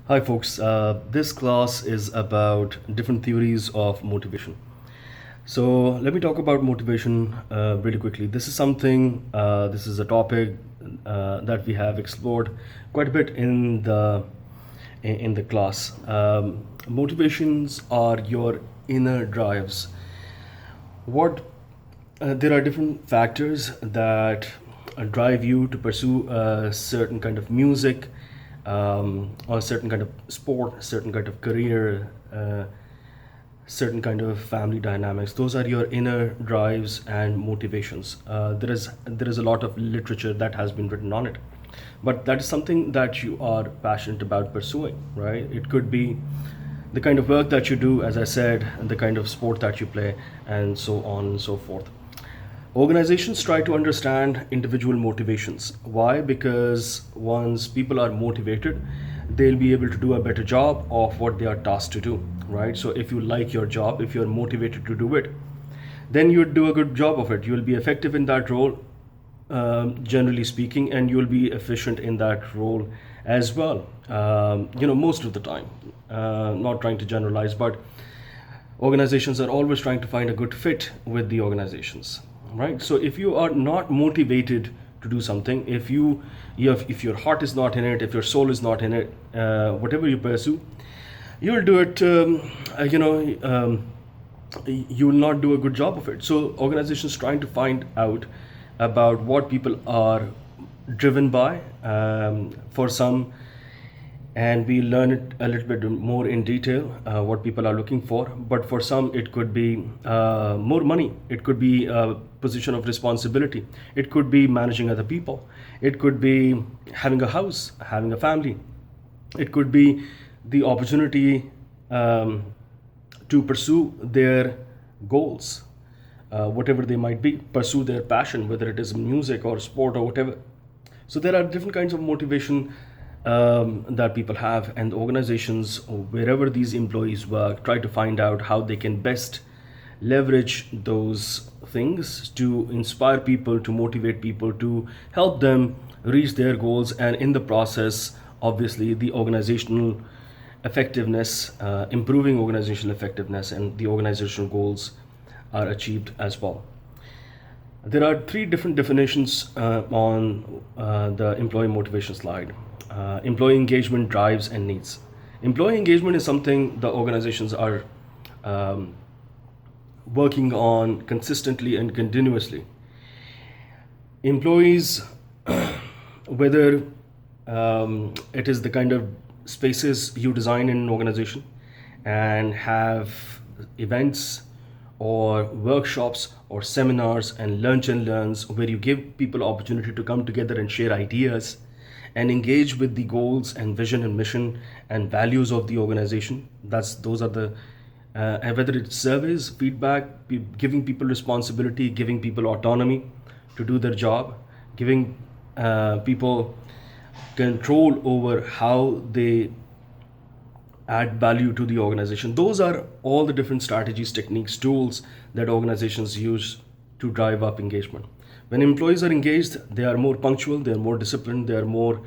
Hi, folks. This class is about different theories of motivation. So, let me talk about motivation really quickly. This is a topic that we have explored quite a bit in the class. Motivations are your inner drives. What There are different factors that drive you to pursue a certain kind of music, or a certain kind of sport, certain kind of career, certain kind of family dynamics. Those are your inner drives and motivations. There is a lot of literature that has been written on it, but that is something that you are passionate about pursuing, right? It could be the kind of work that you do, as I said, and the kind of sport that you play, and so on and so forth. Organizations try to understand individual motivations. Why? Because once people are motivated, they'll be able to do a better job of what they are tasked to do, right? So if you like your job, if you're motivated to do it, then you'd do a good job of it. You'll be effective in that role, generally speaking, and you'll be efficient in that role as well. Most of the time, not trying to generalize, but organizations are always trying to find a good fit with the organizations, right? So if you are not motivated to do something, if your heart is not in it, if your soul is not in it, whatever you pursue, you'll do it. You will not do a good job of it. So organizations trying to find out about what people are driven by, for some, and we learn it a little bit more in detail, what people are looking for. But for some, it could be more money, it could be a position of responsibility, it could be managing other people, it could be having a house, having a family, it could be the opportunity to pursue their goals, whatever they might be, pursue their passion, whether it is music or sport or whatever. So there are different kinds of motivation that people have, and organizations, wherever these employees work, try to find out how they can best leverage those things to inspire people, to motivate people, to help them reach their goals, and in the process, obviously, the organizational effectiveness, improving organizational effectiveness, and the organizational goals are achieved as well. There are three different definitions on the employee motivation slide. Employee engagement, drives, and needs. Employee engagement is something the organizations are working on consistently and continuously. Employees, whether it is the kind of spaces you design in an organization and have events or workshops or seminars and lunch and learns where you give people opportunity to come together and share ideas and engage with the goals and vision and mission and values of the organization. Those are the and whether it's surveys, feedback, giving people responsibility, giving people autonomy to do their job, giving people control over how they add value to the organization. Those are all the different strategies, techniques, tools that organizations use to drive up engagement. When employees are engaged, they are more punctual, they are more disciplined, they are more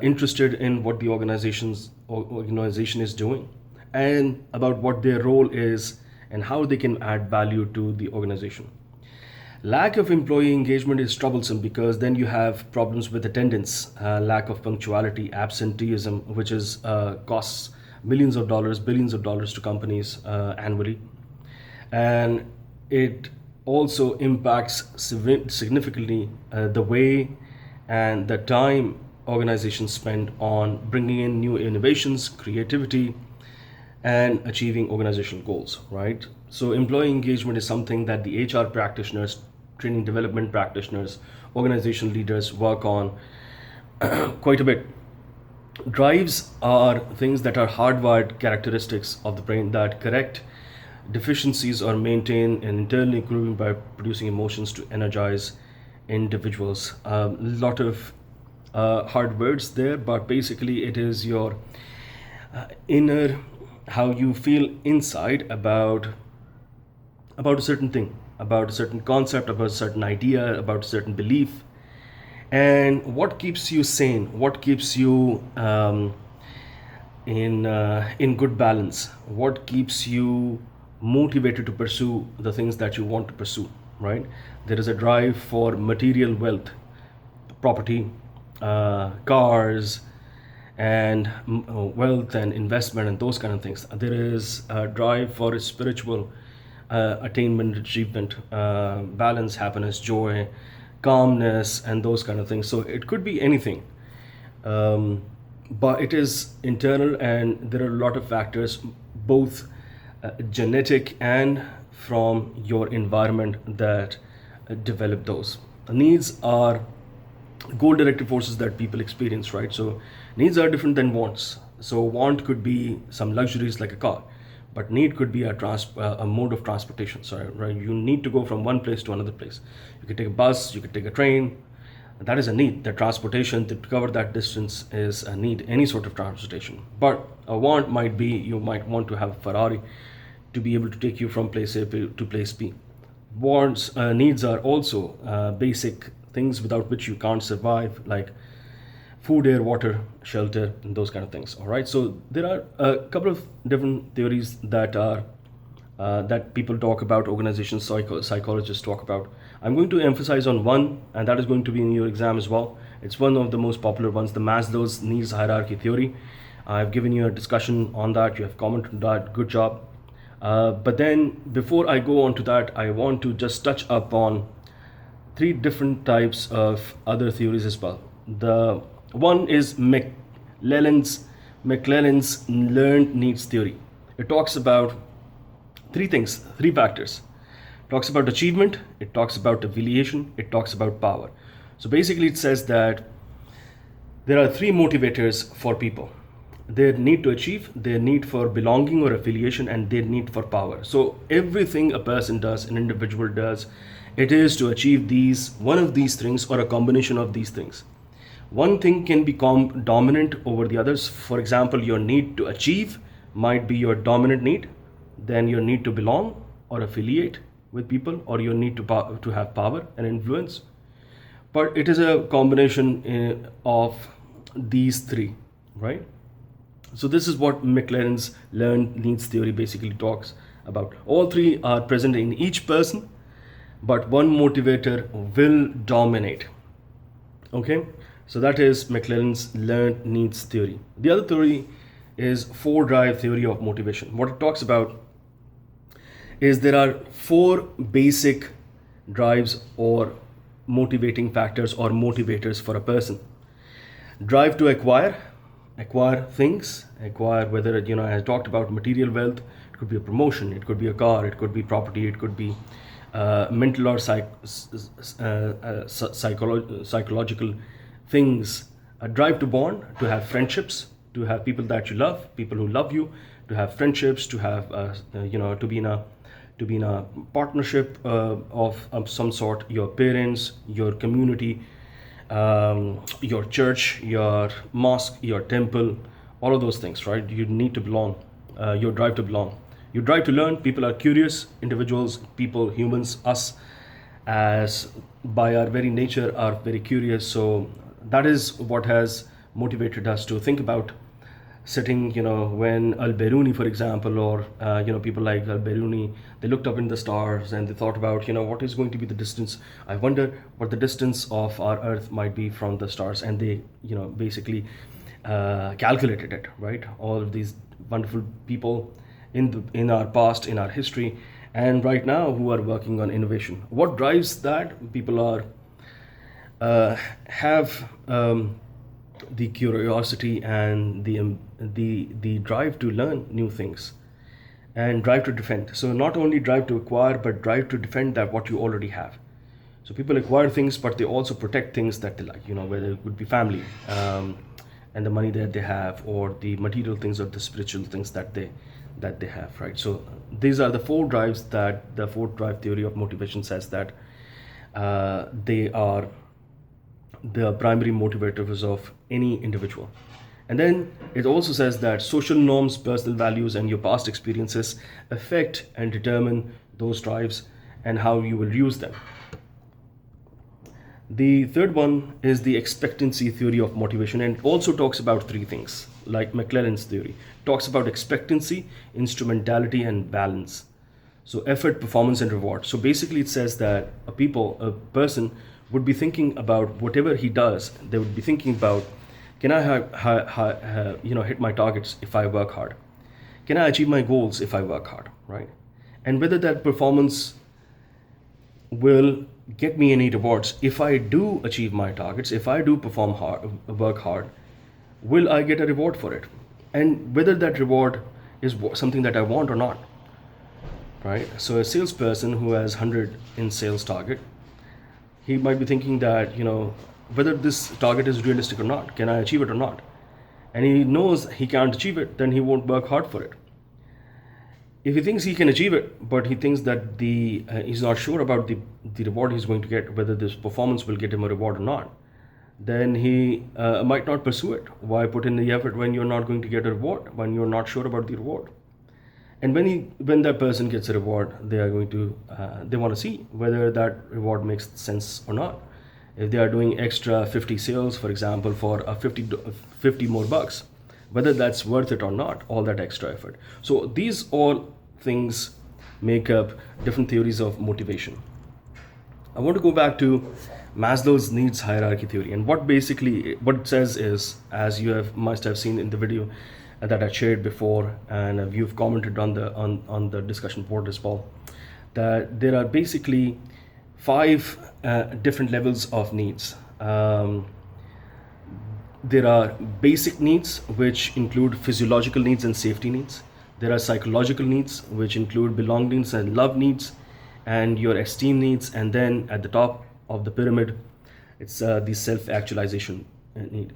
interested in what the organization is doing, and about what their role is and how they can add value to the organization. Lack of employee engagement is troublesome because then you have problems with attendance, lack of punctuality, absenteeism, which is costs millions of dollars, billions of dollars to companies annually, and it also impacts significantly the way and the time organizations spend on bringing in new innovations, creativity, and achieving organizational goals, right? So employee engagement is something that the HR practitioners, training development practitioners, organization leaders work on quite a bit. Drives are things that are hardwired characteristics of the brain that correct deficiencies or maintain an internal equilibrium by producing emotions to energize individuals. A lot of hard words there, but basically it is your inner, how you feel inside about a certain thing, about a certain concept, about a certain idea, about a certain belief, and what keeps you sane, what keeps you in good balance. What keeps you motivated to pursue the things that you want to pursue, right? There is a drive for material wealth, property, cars, and wealth and investment and those kind of things. There is a drive for a spiritual attainment, achievement, balance, happiness, joy, calmness, and those kind of things. So it could be anything, but it is internal, and there are a lot of factors, both genetic and from your environment, that develop those. Needs are goal directed forces that people experience, right? So needs are different than wants. So want could be some luxuries like a car, but need could be a mode of transportation. So right, you need to go from one place to another place. You could take a bus, you could take a train. That is a need. The transportation to cover that distance is a need, any sort of transportation. But a want might be, you might want to have a Ferrari to be able to take you from place A to place B. Wants, needs are also basic things without which you can't survive, like food, air, water, shelter, and those kind of things. All right. So there are a couple of different theories that are that people talk about, organizations, psychologists talk about. I'm going to emphasize on one, and that is going to be in your exam as well. It's one of the most popular ones, the Maslow's needs hierarchy theory. I've given you a discussion on that. You have commented on that. Good job. But then before I go on to that, I want to just touch upon three different types of other theories as well. The one is McClellan's learned needs theory. It talks about three things, three factors. It talks about achievement, it talks about affiliation, it talks about power. So basically it says that there are three motivators for people: their need to achieve, their need for belonging or affiliation, and their need for power. So everything a person does, an individual does, it is to achieve one of these things or a combination of these things. One thing can become dominant over the others. For example, your need to achieve might be your dominant need, then your need to belong or affiliate with people, or your need to have power and influence. But it is a combination of these three, right? So this is what McLaren's learned needs theory basically talks about. All three are present in each person, but one motivator will dominate. Okay, so that is McLaren's learned needs theory. The other theory is four drive theory of motivation. What it talks about is there are four basic drives or motivating factors or motivators for a person. Drive to acquire things, whether I talked about material wealth. It could be a promotion, it could be a car, it could be property, it could be mental or psychological things. A drive to bond, to have friendships, to have people that you love, people who love you, to have friendships, to have to be in a partnership of some sort, your parents, your community, your church, your mosque, your temple, all of those things, right? You need to belong. Your drive to belong. You drive to learn. People are curious individuals, people, humans, us, as by our very nature, are very curious. So that is what has motivated us to think about sitting, when Al-Biruni, for example, or people like Al-Biruni, they looked up in the stars and they thought about, what is going to be the distance. I wonder what the distance of our Earth might be from the stars, and they, basically calculated it, right? All of these wonderful people in our past, in our history, and right now who are working on innovation. What drives that? People have the curiosity and the drive to learn new things, and drive to defend. So not only drive to acquire, but drive to defend that what you already have. So people acquire things, but they also protect things that they like, whether it could be family, and the money that they have, or the material things or the spiritual things that they have, right? So these are the four drives that the fourth drive theory of motivation says that they are the primary motivators of any individual. And then it also says that social norms, personal values, and your past experiences affect and determine those drives and how you will use them. The third one is the expectancy theory of motivation, and it also talks about three things. like McClellan's theory. Talks about expectancy, instrumentality, and balance. So effort, performance, and reward. So basically, it says that a person would be thinking about whatever he does. They would be thinking about, can I hit my targets if I work hard? Can I achieve my goals if I work hard, right? And whether that performance will get me any rewards. If I do achieve my targets, if I do perform hard, work hard, will I get a reward for it? And whether that reward is something that I want or not, right? So a salesperson who has 100 in sales target, he might be thinking that, whether this target is realistic or not, can I achieve it or not? And he knows he can't achieve it, then he won't work hard for it. If he thinks he can achieve it, but he thinks that he's not sure about the reward he's going to get, whether this performance will get him a reward or not, then he might not pursue it. Why put in the effort when you're not going to get a reward, when you're not sure about the reward? And when that person gets a reward, they want to see whether that reward makes sense or not. If they are doing extra 50 sales, for example, for 50 more bucks, whether that's worth it or not, all that extra effort. So these all things make up different theories of motivation. I want to go back to Maslow's needs hierarchy theory, and what it says is, as you must have seen in the video that I shared before, and you've commented on the discussion board as well, that there are basically 5 different levels of needs. There are basic needs, which include physiological needs and safety needs. There are psychological needs, which include belongings and love needs, and your esteem needs. And then at the top of the pyramid, it's the self-actualization need.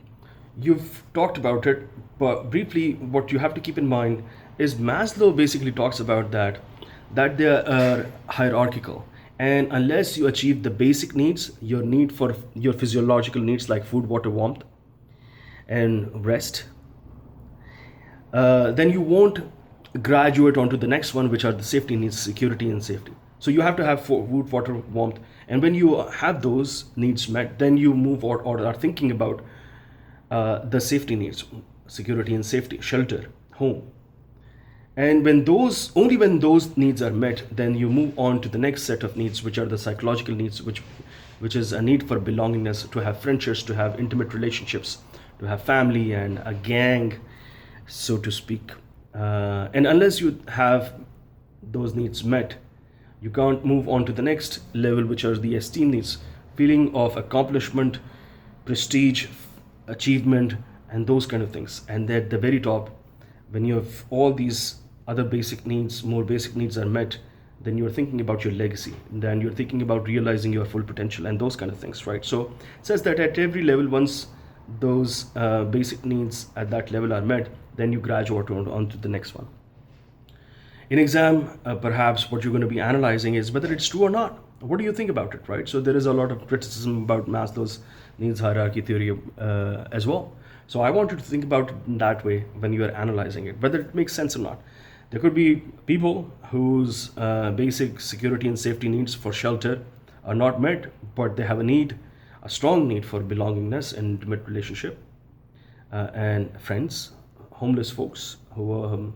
You've talked about it, but briefly, what you have to keep in mind is Maslow basically talks about that they are hierarchical. And unless you achieve the basic needs, your need for your physiological needs like food, water, warmth, and rest, then you won't graduate onto the next one, which are the safety needs, security and safety. So you have to have food, water, warmth, and when you have those needs met, then you move or are thinking about the safety needs, security and safety, shelter, home. And only when those needs are met, then you move on to the next set of needs, which are the psychological needs, which is a need for belongingness, to have friendships, to have intimate relationships, to have family and a gang, so to speak. And unless you have those needs met, you can't move on to the next level, which are the esteem needs, feeling of accomplishment, prestige, achievement, and those kind of things. And at the very top, when you have all these other basic needs, more basic needs are met, then you're thinking about your legacy, then you're thinking about realizing your full potential and those kind of things, right? So it says that at every level, once those basic needs at that level are met, then you graduate on to the next one. In exam, perhaps what you're going to be analyzing is whether it's true or not. What do you think about it, right? So there is a lot of criticism about Maslow's needs hierarchy theory as well. So I want you to think about it that way when you are analyzing it, whether it makes sense or not. There could be people whose basic security and safety needs for shelter are not met, but they have a strong need for belongingness and intimate relationship, and friends, homeless folks who,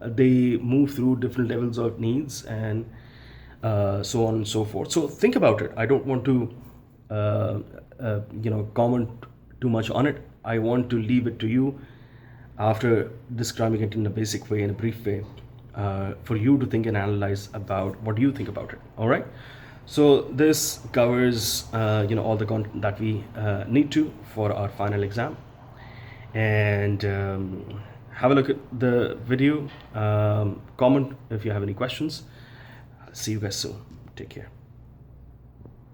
they move through different levels of needs and so on and so forth. So think about it. I don't want to, comment too much on it. I want to leave it to you after describing it in a basic way, in a brief way, for you to think and analyze about what you think about it. All right. So this covers, all the content that we need to for our final exam. And have a look at the video. Comment if you have any questions. See you guys soon. Take care.